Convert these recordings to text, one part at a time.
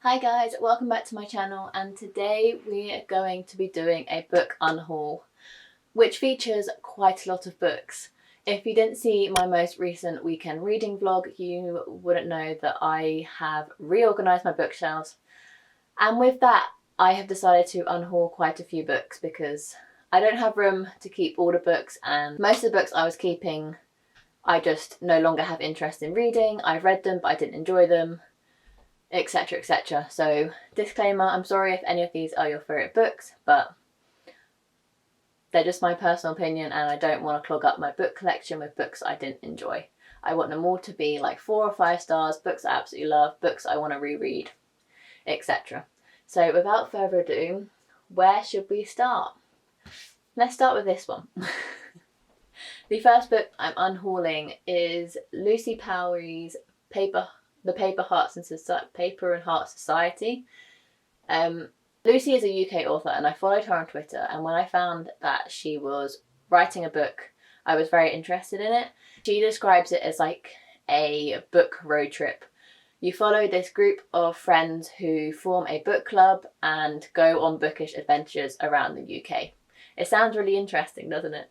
Hi guys, welcome back to my channel, and today we are going to be doing a book unhaul which features quite a lot of books. If you didn't see my most recent weekend reading vlog, you wouldn't know that I have reorganised my bookshelves, and with that I have decided to unhaul quite a few books because I don't have room to keep all the books, and most of the books I was keeping I just no longer have interest in reading. I've read them but I didn't enjoy them, etc, etc. So disclaimer, I'm sorry if any of these are your favourite books, but they're just my personal opinion and I don't want to clog up my book collection with books I didn't enjoy. I want them all to be like 4 or 5 stars, books I absolutely love, books I want to reread, etc. So without further ado, where should we start? Let's start with this one. The first book I'm unhauling is Lucy Powery's The Paper and Heart Society. Lucy is a UK author and I followed her on Twitter, and when I found that she was writing a book, I was very interested in it. She describes it as like a book road trip. You follow this group of friends who form a book club and go on bookish adventures around the UK. It sounds really interesting, doesn't it?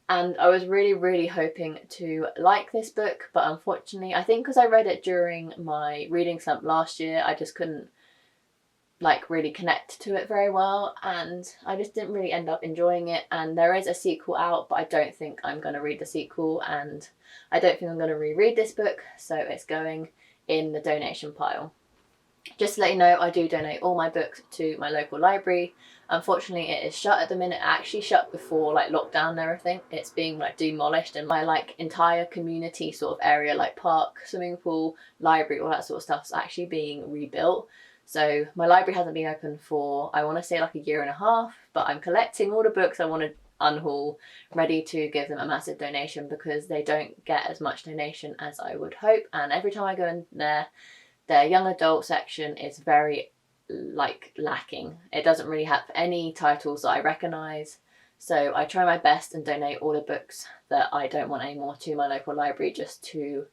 And I was really hoping to like this book, but unfortunately, I think because I read it during my reading slump last year, I just couldn't like really connect to it very well, and I just didn't really end up enjoying it. And there is a sequel out, but I don't think I'm going to read the sequel, and I don't think I'm going to reread this book, so it's going in the donation pile. Just to let you know, I do donate all my books to my local library. Unfortunately, it is shut at the minute. It actually shut before like lockdown and everything. It's being like demolished, and my like entire community sort of area, like park, swimming pool, library, all that sort of stuff, is actually being rebuilt. So my library hasn't been open for, I want to say, like a year and a half, but I'm collecting all the books I want to unhaul, ready to give them a massive donation because they don't get as much donation as I would hope. And every time I go in there, their young adult section is very like lacking. It doesn't really have any titles that I recognise, so I try my best and donate all the books that I don't want anymore to my local library, just to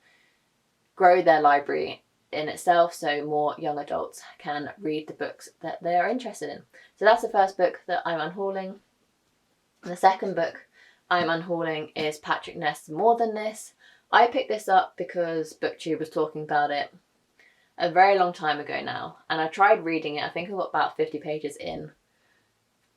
grow their library in itself so more young adults can read the books that they are interested in. So that's the first book that I'm unhauling. The second book I'm unhauling is Patrick Ness's More Than This. I picked this up because BookTube was talking about it a very long time ago now, and I tried reading it. I think I got about 50 pages in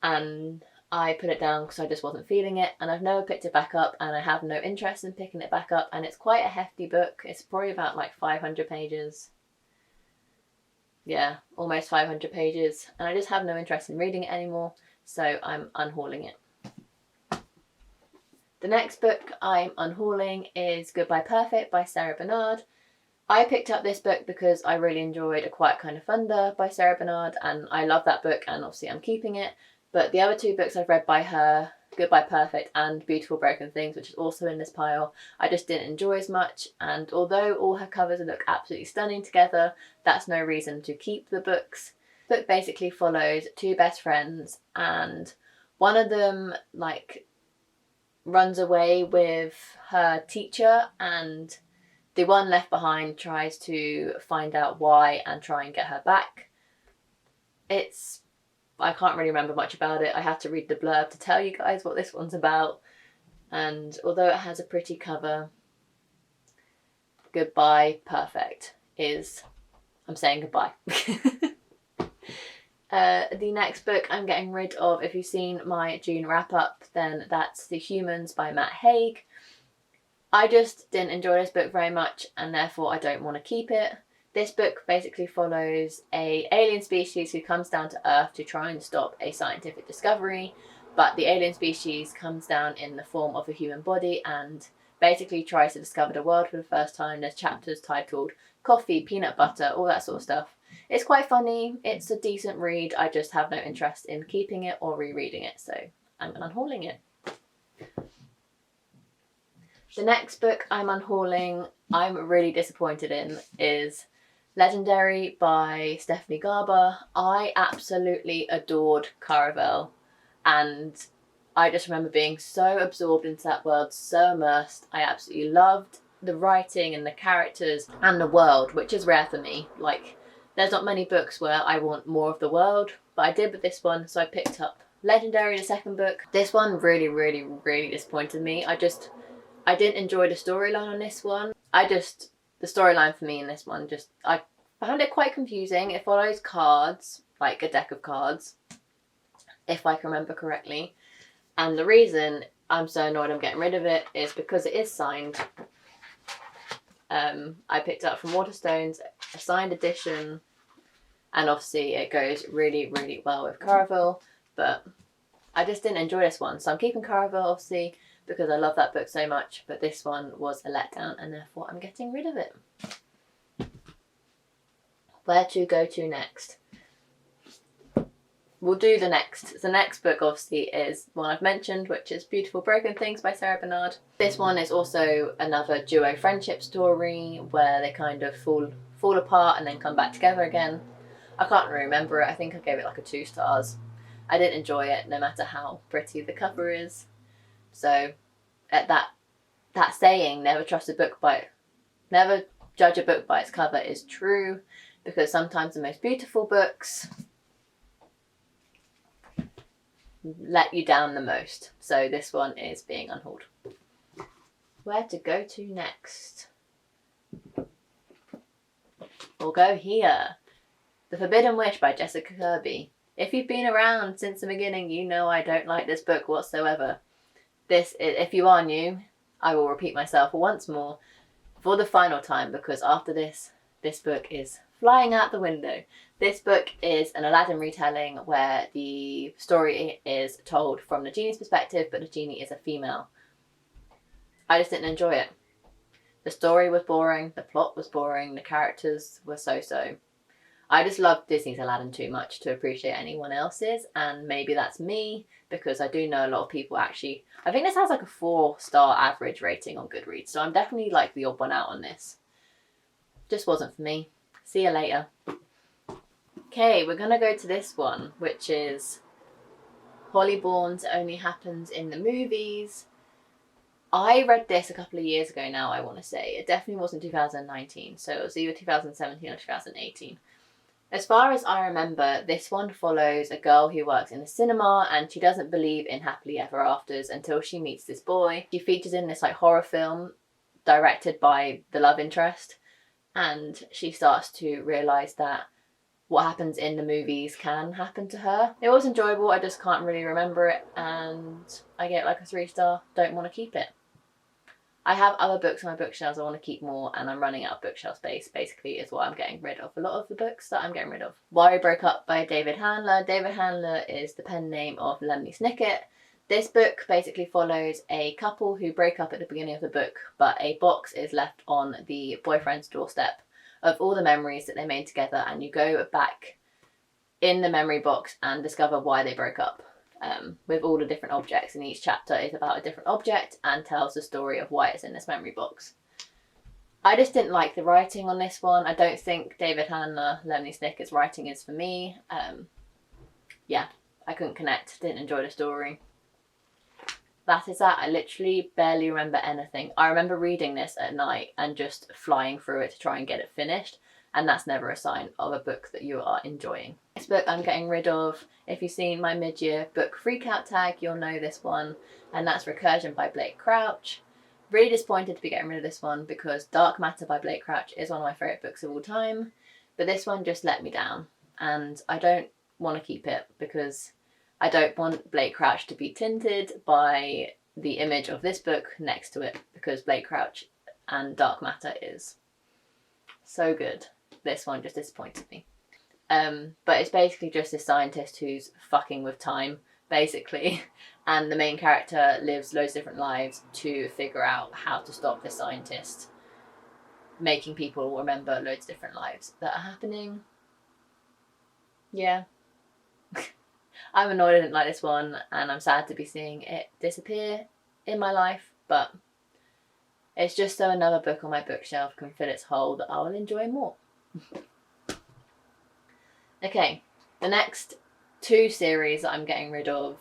and I put it down because I just wasn't feeling it, and I've never picked it back up, and I have no interest in picking it back up. And it's quite a hefty book. It's probably about like 500 pages. Yeah, almost 500 pages, and I just have no interest in reading it anymore, so I'm unhauling it. The next book I'm unhauling is Goodbye Perfect by Sarah Bernard. I picked up this book because I really enjoyed A Quiet Kind of Thunder by Sarah Bernard, and I love that book, and obviously I'm keeping it. But the other 2 books I've read by her, Goodbye Perfect and Beautiful Broken Things, which is also in this pile, I just didn't enjoy as much. And although all her covers look absolutely stunning together, that's no reason to keep the books. The book basically follows 2 best friends, and one of them like runs away with her teacher, and the one left behind tries to find out why and try and get her back. I can't really remember much about it. I have to read the blurb to tell you guys what this one's about. And although it has a pretty cover, Goodbye Perfect is, I'm saying goodbye. The next book I'm getting rid of, if you've seen my June wrap up, then that's The Humans by Matt Haig. I just didn't enjoy this book very much, and therefore I don't want to keep it. This book basically follows an alien species who comes down to Earth to try and stop a scientific discovery, but the alien species comes down in the form of a human body and basically tries to discover the world for the first time. There's chapters titled Coffee, Peanut Butter, all that sort of stuff. It's quite funny, it's a decent read, I just have no interest in keeping it or rereading it, so I'm unhauling it. The next book I'm unhauling, I'm really disappointed in, is Legendary by Stephanie Garber. I absolutely adored Caravel, and I just remember being so absorbed into that world, so immersed. I absolutely loved the writing and the characters and the world, which is rare for me. Like, There's not many books where I want more of the world, but I did with this one, so I picked up Legendary, the second book. This one really, really, really disappointed me. I didn't enjoy the storyline on this one. The storyline for me in this one, I found it quite confusing. It follows cards, like a deck of cards, if I can remember correctly. And the reason I'm so annoyed I'm getting rid of it is because it is signed. I picked it up from Waterstones, a signed edition, and obviously it goes really, really well with Caravel, but I just didn't enjoy this one. So I'm keeping Caravel, obviously, because I love that book so much, but this one was a letdown, and therefore I'm getting rid of it. Where to go to next? We'll do the next. The next book, obviously, is one I've mentioned, which is Beautiful Broken Things by Sarah Bernard. This one is also another duo friendship story where they kind of fall apart and then come back together again. I can't really remember it. I think I gave it like a 2 stars. I didn't enjoy it, no matter how pretty the cover is. So, at that saying, never judge a book by its cover, is true, because sometimes the most beautiful books let you down the most. So this one is being unhauled. Where to go to next? We'll go here. The Forbidden Wish by Jessica Kirby. If you've been around since the beginning, you know I don't like this book whatsoever. If you are new, I will repeat myself once more for the final time, because after this book is flying out the window. This book is an Aladdin retelling where the story is told from the genie's perspective, but the genie is a female. I just didn't enjoy it. The story was boring, the plot was boring, the characters were so-so. I just love Disney's Aladdin too much to appreciate anyone else's, and maybe that's me, because I do know a lot of people actually... I think this has like a 4-star average rating on Goodreads, so I'm definitely like the odd one out on this. Just wasn't for me. See you later. Okay, we're gonna go to this one, which is Hollyborn's Only Happens in the Movies. I read this a couple of years ago now, I want to say. It definitely wasn't 2019, so it was either 2017 or 2018. As far as I remember, this one follows a girl who works in a cinema, and she doesn't believe in happily ever afters until she meets this boy. She features in this like horror film directed by the love interest, and she starts to realise that what happens in the movies can happen to her. It was enjoyable, I just can't really remember it, and I get like a 3-star, don't want to keep it. I have other books on my bookshelves I want to keep more, and I'm running out of bookshelf space, basically, is what I'm getting rid of. A lot of the books that I'm getting rid of. Why We Broke Up by David Handler. David Handler is the pen name of Lemony Snicket. This book basically follows a couple who break up at the beginning of the book, but a box is left on the boyfriend's doorstep of all the memories that they made together, and you go back in the memory box and discover why they broke up. With all the different objects, and each chapter is about a different object and tells the story of why it's in this memory box. I just didn't like the writing on this one. I don't think David Handler, Lemony Snicket's writing is for me. Yeah, I couldn't connect, didn't enjoy the story. That is that. I literally barely remember anything. I remember reading this at night and just flying through it to try and get it finished, and that's never a sign of a book that you are enjoying. This book I'm getting rid of. If you've seen my mid-year book freakout tag, you'll know this one, and that's Recursion by Blake Crouch. Really disappointed to be getting rid of this one because Dark Matter by Blake Crouch is one of my favourite books of all time, but this one just let me down, and I don't want to keep it because I don't want Blake Crouch to be tinted by the image of this book next to it, because Blake Crouch and Dark Matter is so good. This one just disappointed me. But it's basically just this scientist who's fucking with time, basically, and the main character lives loads of different lives to figure out how to stop this scientist making people remember loads of different lives that are happening. Yeah. I'm annoyed I didn't like this one, and I'm sad to be seeing it disappear in my life, but it's just so another book on my bookshelf can fill its hole that I will enjoy more. Okay, the next 2 series that I'm getting rid of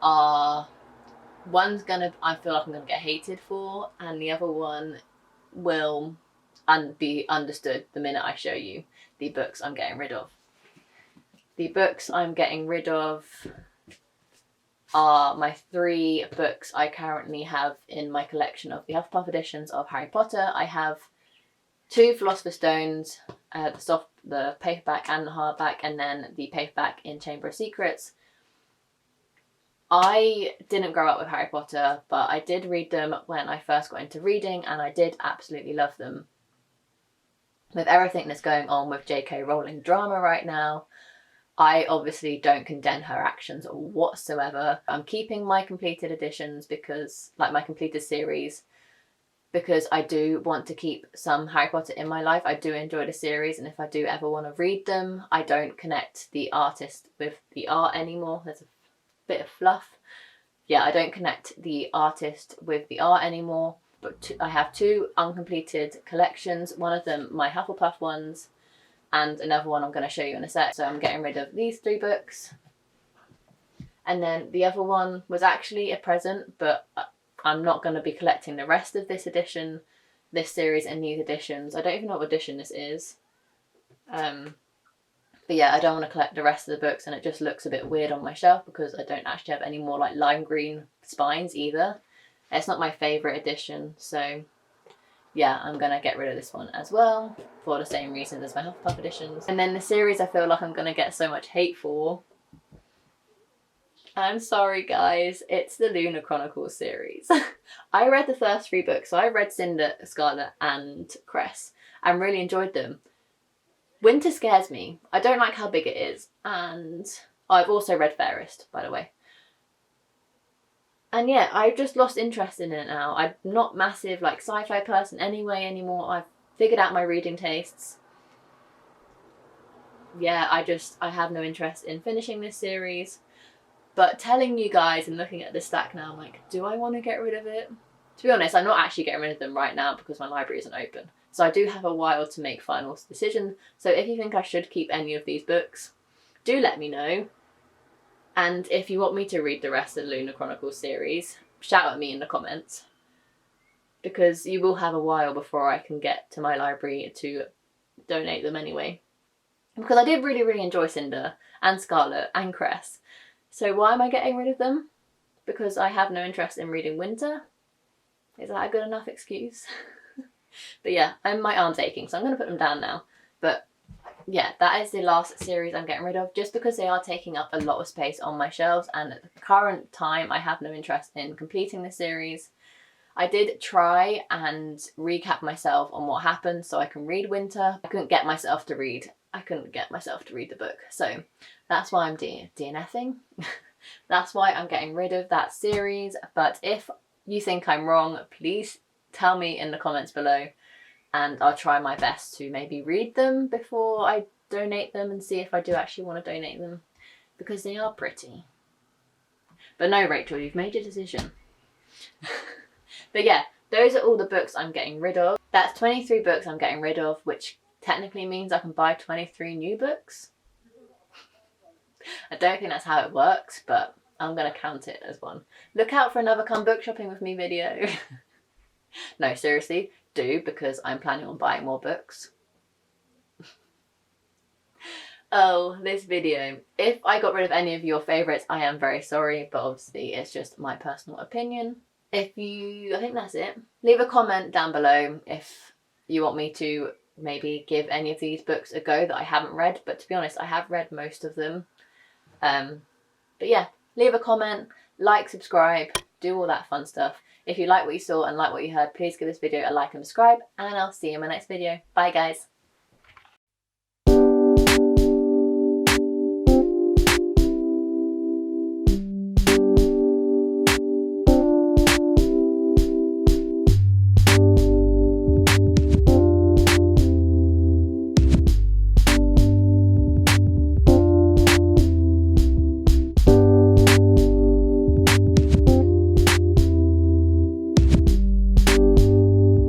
are... I feel like I'm gonna get hated for, and the other one will be understood the minute I show you the books I'm getting rid of. The books I'm getting rid of are my 3 books I currently have in my collection of the Hufflepuff editions of Harry Potter. I have 2 Philosopher's Stones, the paperback and the hardback, and then the paperback in Chamber of Secrets. I didn't grow up with Harry Potter, but I did read them when I first got into reading, and I did absolutely love them. With everything that's going on with J.K. Rowling drama right now, I obviously don't condemn her actions whatsoever. I'm keeping my completed editions because, like my completed series, because I do want to keep some Harry Potter in my life. I do enjoy the series, and if I do ever want to read them, I don't connect the artist with the art anymore. There's a bit of fluff. Yeah, I don't connect the artist with the art anymore, but I have 2 uncompleted collections. One of them, my Hufflepuff ones, and another one I'm going to show you in a sec. So I'm getting rid of these 3 books. And then the other one was actually a present, but I'm not going to be collecting the rest of this edition, this series and these editions. I don't even know what edition this is. But yeah, I don't want to collect the rest of the books, and it just looks a bit weird on my shelf because I don't actually have any more like lime green spines either. It's not my favourite edition, so yeah, I'm going to get rid of this one as well for the same reasons as my Hufflepuff editions. And then the series I feel like I'm going to get so much hate for, I'm sorry guys, it's the Lunar Chronicles series. I read the first 3 books, so I read Cinder, Scarlet and Cress, and really enjoyed them. Winter scares me. I don't like how big it is, and I've also read Fairest, by the way. And yeah, I've just lost interest in it now. I'm not massive like sci-fi person anymore. I've figured out my reading tastes. Yeah, I have no interest in finishing this series. But telling you guys and looking at the stack now, I'm like, do I want to get rid of it? To be honest, I'm not actually getting rid of them right now because my library isn't open. So I do have a while to make final decisions. So if you think I should keep any of these books, do let me know. And if you want me to read the rest of the Lunar Chronicles series, shout at me in the comments. Because you will have a while before I can get to my library to donate them anyway. Because I did really enjoy Cinder and Scarlet and Cress. So why am I getting rid of them? Because I have no interest in reading Winter? Is that a good enough excuse? But yeah, my arm's aching, so I'm going to put them down now. But yeah, that is the last series I'm getting rid of, just because they are taking up a lot of space on my shelves, and at the current time I have no interest in completing the series. I did try and recap myself on what happened so I can read Winter. I couldn't get myself to read the book, so that's why I'm DNFing. That's why I'm getting rid of that series. But if you think I'm wrong, please tell me in the comments below, and I'll try my best to maybe read them before I donate them and see if I do actually want to donate them, because they are pretty. But no, Rachel, you've made your decision. But yeah, those are all the books I'm getting rid of. That's 23 books I'm getting rid of, which technically means I can buy 23 new books. I don't think that's how it works, but I'm going to count it as one. Look out for another Come Book Shopping With Me video. No, seriously, do, because I'm planning on buying more books. Oh, this video. If I got rid of any of your favourites, I am very sorry, but obviously it's just my personal opinion. I think that's it. Leave a comment down below if you want me to maybe give any of these books a go that I haven't read, but to be honest, I have read most of them. But yeah, leave a comment, like, subscribe, do all that fun stuff. If you like what you saw and like what you heard, please give this video a like and subscribe, and I'll see you in my next video. Bye guys.